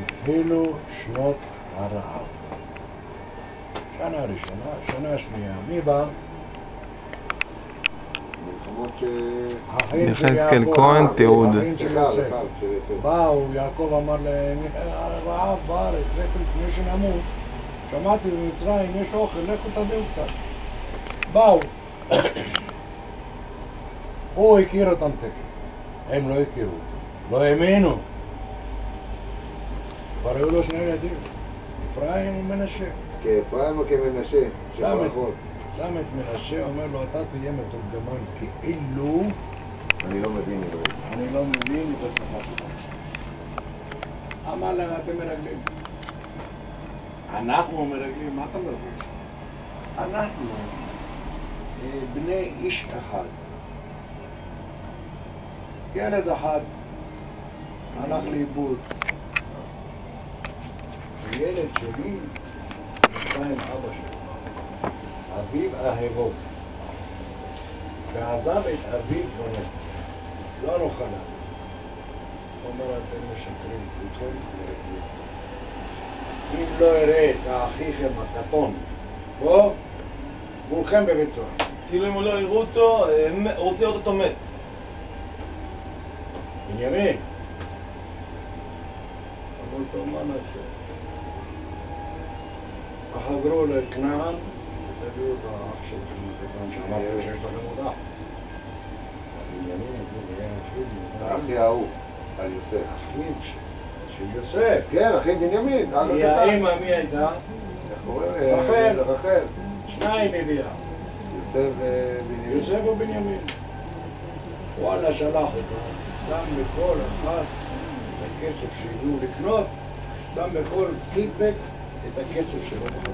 התחילו שנות הרעב. שנה ראשונה, שנה שנייה, מי בא? מלחמות יחזקאל כהן, תיעוד. האחים של יוסף. באו, יעקב אמר להם, רעב בארץ, לכו לפני שנמות. שמעתי במצרים, יש אוכל, לכו תביאו קצת. באו. הוא הכיר אותם תקף. הם לא הכירו אותו. לא האמינו. כבר היו לו שני ילדים. אפרים ומנשה. כאפרים או כמנשה? שם את מנשה, אומר לו, אתה תהיה מתורגמן כאילו אני לא מבין עברית. אני לא מבין את השפה שלך. אמר להם, אתם מרגלים. אנחנו מרגלים, מה אתה מבין? אנחנו בני איש אחד. ילד אחד הלך לאיבוד. הילד שלי נמצא עם אבא שלי. אביו אהבו. ועזב את אביו ומת. לא נוכל. הוא אומר, אתם משקרים, כולכם מרגלים. אם לא אראה את האחיכם הקטון, בוא, כולכם בבית סוהר. כאילו אם לא יראו אותו, רוצה לראות אותו מת. בנימין. אמרו אותו, מה נעשה? חזרו לכנען, תביאו את האח של כנען, שאמרתם שיש לכם הודעה. בנימין, אחי ההוא, על יוסף. אחים של יוסף. כן, אחי בנימין. האמא מי הייתה? איך קוראים? רחל. שניים הביאה. יוסף ובנימין. יוסף ובנימין. וואלה שלח אותו, שם בכל אחד את הכסף שהגיעו לקנות, שם בכל קיטבק את הכסף שלו.